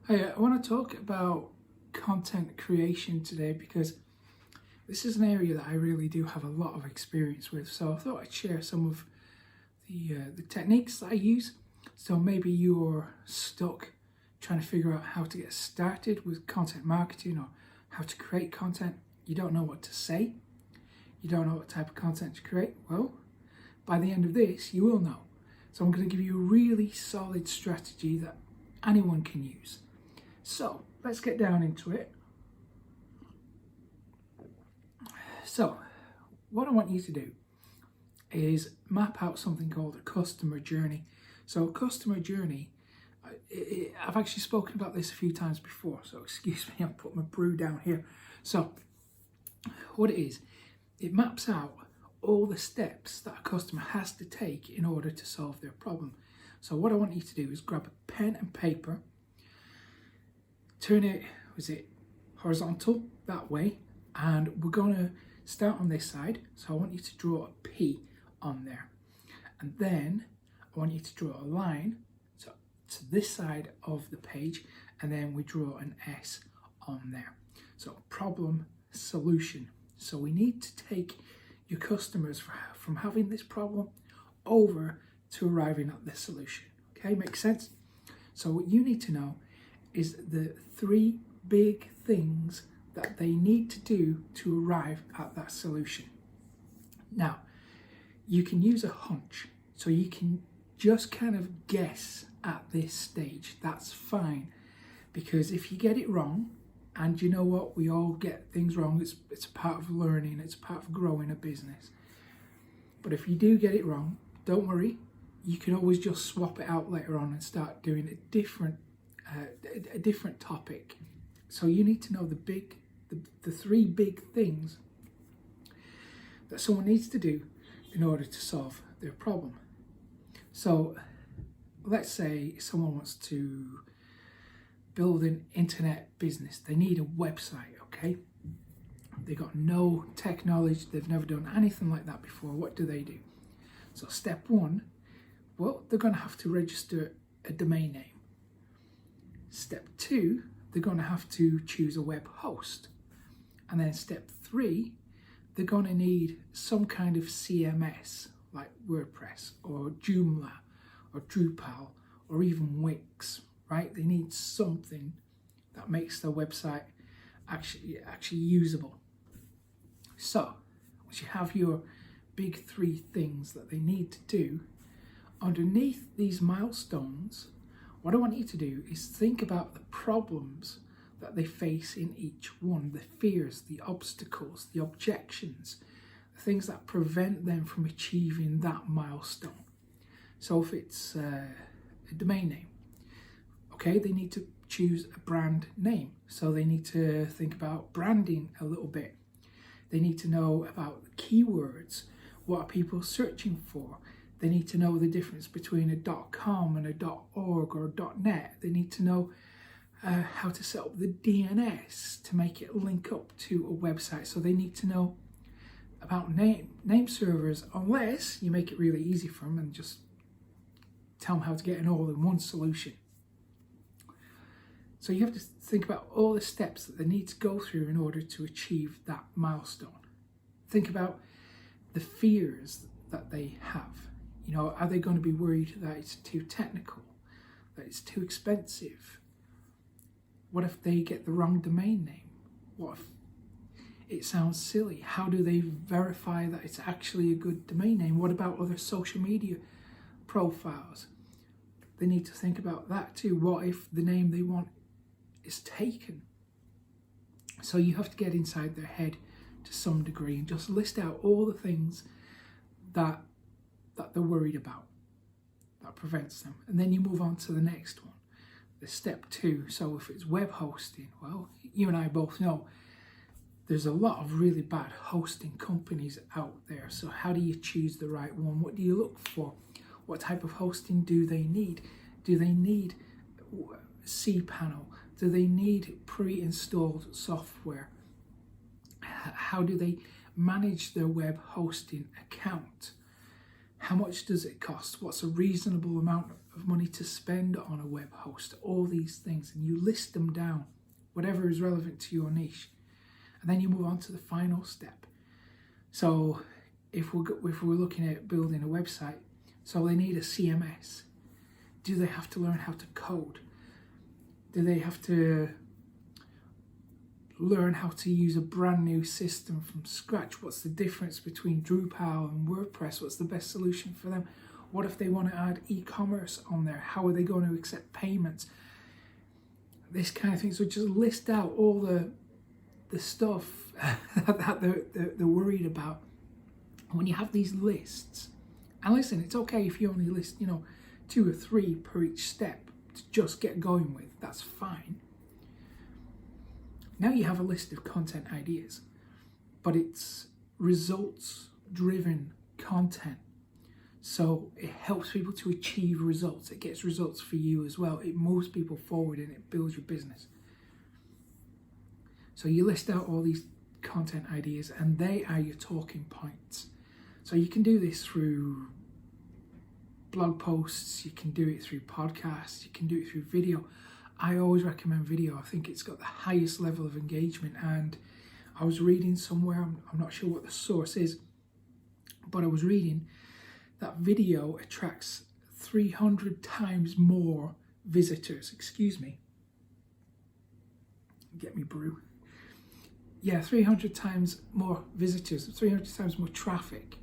Hey, I want to talk about content creation today because this is an area that I really do have a lot of experience with. So I thought I'd share some of the techniques that I use. So maybe you're stuck trying to figure out how to get started with content marketing or how to create content. You don't know what to say. You don't know what type of content to create. Well, by the end of this, you will know. So I'm going to give you a really solid strategy that anyone can use. So let's get down into it. So what I want you to do is map out something called a customer journey. So a customer journey, I've actually spoken about this a few times before, so excuse me, I'll put my brew down here. So what it is, it maps out all the steps that a customer has to take in order to solve their problem. So what I want you to do is grab a pen and paper, turn it, horizontal that way, and we're going to start on this side. So I want you to draw a P on there, and then I want you to draw a line to this side of the page, and then we draw an S on there. So problem, solution. So we need to take your customers from having this problem over to arriving at the solution. Okay, makes sense? So what you need to know is the three big things that they need to do to arrive at that solution. Now, you can use a hunch, so you can just kind of guess at this stage. That's fine, because if you get it wrong, and you know what, we all get things wrong, it's a part of learning, it's a part of growing a business. But if you do get it wrong, don't worry, you can always just swap it out later on and start doing a different topic. So you need to know the three big things that someone needs to do in order to solve their problem. So let's say someone wants to build an internet business. They need a website, okay? They've got no tech knowledge, they've never done anything like that before. What do? So step one, well, they're going to have to register a domain name. Step two, they're going to have to choose a web host. And then step three, they're going to need some kind of CMS like WordPress or Joomla or Drupal or even Wix, right? They need something that makes their website actually usable. So once you have your big three things that they need to do, underneath these milestones, what I want you to do is think about the problems that they face in each one, the fears, the obstacles, the objections, the things that prevent them from achieving that milestone. So if it's a domain name, okay, they need to choose a brand name. So they need to think about branding a little bit. They need to know about keywords. What are people searching for? They need to know the difference between a .com and a .org or a .net. They need to know how to set up the DNS to make it link up to a website. So they need to know about name servers, unless you make it really easy for them and just tell them how to get an all-in-one solution. So you have to think about all the steps that they need to go through in order to achieve that milestone. Think about the fears that they have. You know, are they going to be worried that it's too technical, that it's too expensive? What if they get the wrong domain name? What if it sounds silly? How do they verify that it's actually a good domain name? What about other social media profiles? They need to think about that too. What if the name they want is taken? So you have to get inside their head to some degree and just list out all the things that they're worried about, that prevents them. And then you move on to the next one, the step two. So if it's web hosting, well, you and I both know there's a lot of really bad hosting companies out there. So how do you choose the right one? What do you look for? What type of hosting do they need? Do they need cPanel? Do they need pre-installed software? How do they manage their web hosting account? How much does it cost? What's a reasonable amount of money to spend on a web host, all these things, and you list them down, whatever is relevant to your niche. And then you move on to the final step. So if we're looking at building a website, so they need a CMS. Do they have to learn how to code? Do they have to learn how to use a brand new system from scratch? What's the difference between Drupal and WordPress? What's the best solution for them? What if they want to add e-commerce on there? How are they going to accept payments? This kind of thing. So just list out all the stuff that they're worried about. And when you have these lists, and listen, it's okay if you only list, 2 or 3 per each step to just get going with. That's fine. Now you have a list of content ideas, but it's results-driven content. So it helps people to achieve results. It gets results for you as well. It moves people forward and it builds your business. So you list out all these content ideas and they are your talking points. So you can do this through blog posts, you can do it through podcasts, you can do it through video. I always recommend video. I think it's got the highest level of engagement, and I was reading somewhere, I'm not sure what the source is, but I was reading that video attracts 300 times more visitors, get me brew. Yeah, 300 times more visitors, 300 times more traffic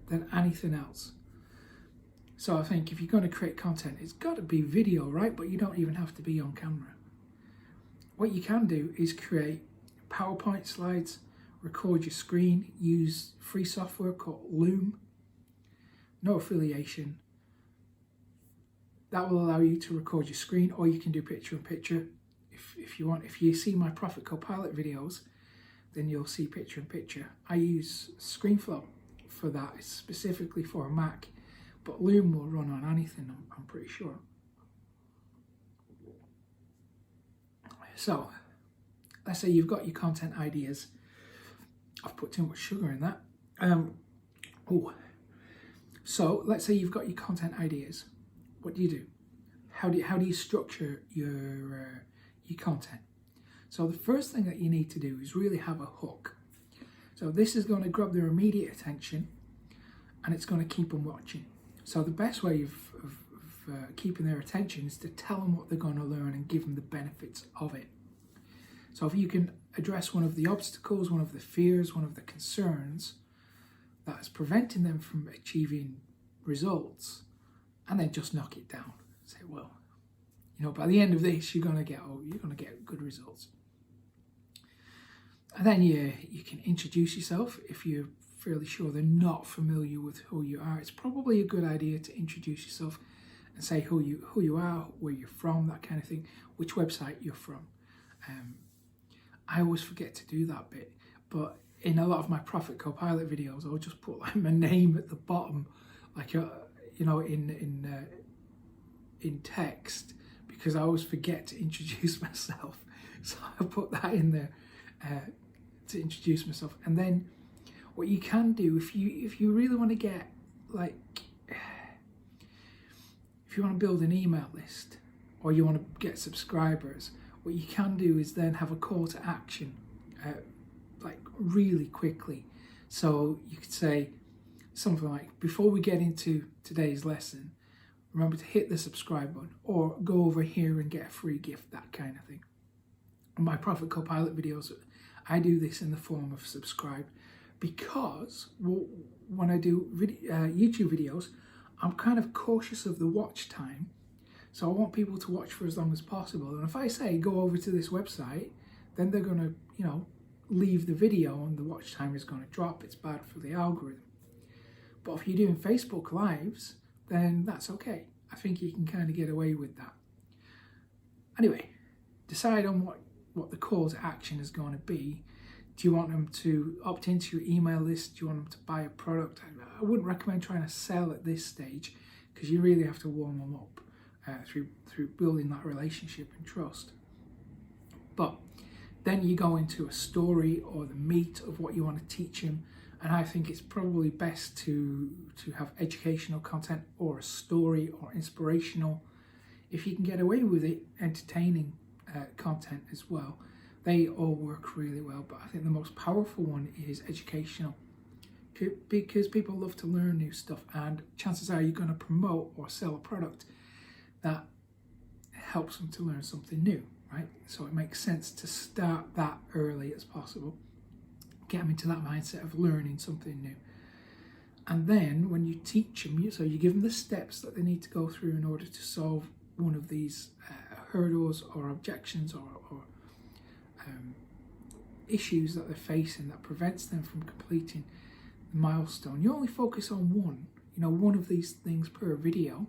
than anything else. So I think if you're going to create content, it's got to be video, right? But you don't even have to be on camera. What you can do is create PowerPoint slides, record your screen, use free software called Loom, no affiliation. That will allow you to record your screen, or you can do picture-in-picture if you want. If you see my Profit Copilot videos, then you'll see picture-in-picture. I use ScreenFlow for that. It's specifically for a Mac. But Loom will run on anything, I'm pretty sure. So, let's say you've got your content ideas. I've put too much sugar in that. So, let's say you've got your content ideas. What do? How do you structure your content? So, the first thing that you need to do is really have a hook. So, this is going to grab their immediate attention, and it's going to keep them watching. So the best way of keeping their attention is to tell them what they're going to learn and give them the benefits of it. So if you can address one of the obstacles, one of the fears, one of the concerns that is preventing them from achieving results, and then just knock it down. Say, well, by the end of this, you're going to get good results. And then you can introduce yourself if you're fairly sure they're not familiar with who you are. It's probably a good idea to introduce yourself and say who you are, where you're from, that kind of thing, which website you're from. I always forget to do that bit, but in a lot of my Profit Copilot videos, I'll just put like my name at the bottom, like in text, because I always forget to introduce myself. So I put that in there to introduce myself, and then what you can do if you really want to get if you want to build an email list or you want to get subscribers, what you can do is then have a call to action really quickly. So you could say something like, before we get into today's lesson, remember to hit the subscribe button, or go over here and get a free gift, that kind of thing. On my Profit Copilot videos, I do this in the form of subscribe, because when I do YouTube videos, I'm kind of cautious of the watch time. So I want people to watch for as long as possible. And if I say, go over to this website, then they're going to, leave the video and the watch time is going to drop. It's bad for the algorithm. But if you're doing Facebook Lives, then that's okay. I think you can kind of get away with that. Anyway, decide on what the call to action is going to be. Do you want them to opt into your email list? Do you want them to buy a product? I wouldn't recommend trying to sell at this stage, because you really have to warm them up through building that relationship and trust. But then you go into a story or the meat of what you want to teach them, And I think it's probably best to have educational content or a story or inspirational. If you can get away with it, entertaining content as well. They all work really well, but I think the most powerful one is educational, because people love to learn new stuff, and chances are you're going to promote or sell a product that helps them to learn something new, right? So it makes sense to start that early as possible, get them into that mindset of learning something new. And then when you teach them, so you give them the steps that they need to go through in order to solve one of these hurdles or objections or issues that they're facing that prevents them from completing the milestone. You only focus on one of these things per video.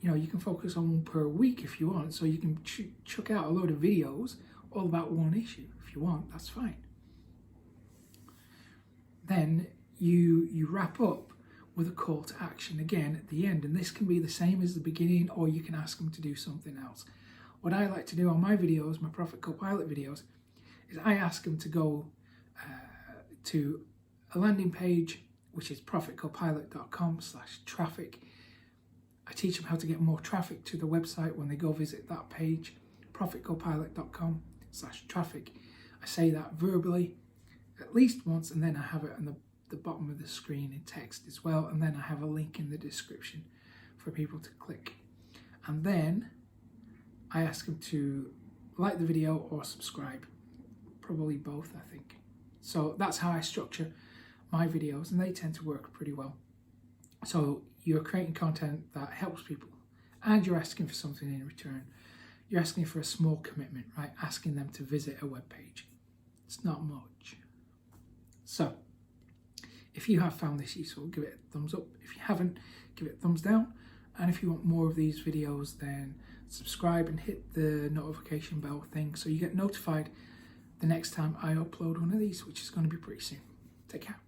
You can focus on one per week if you want, so you can chuck out a load of videos all about one issue if you want. That's fine. Then you wrap up with a call to action again at the end, and this can be the same as the beginning, or you can ask them to do something else. What I like to do on my videos, my Profit Copilot videos, is I ask them to go to a landing page, which is profitcopilot.com/traffic. I teach them how to get more traffic to the website when they go visit that page, profitcopilot.com/traffic. I say that verbally at least once, and then I have it on the bottom of the screen in text as well, and then I have a link in the description for people to click. And then I ask them to like the video or subscribe, probably both, I think. So that's how I structure my videos, and they tend to work pretty well. So you're creating content that helps people, and you're asking for something in return. You're asking for a small commitment, right? Asking them to visit a web page. It's not much. So if you have found this useful, give it a thumbs up. If you haven't, give it a thumbs down. And if you want more of these videos, then subscribe and hit the notification bell thing so you get notified the next time I upload one of these, which is going to be pretty soon. Take care.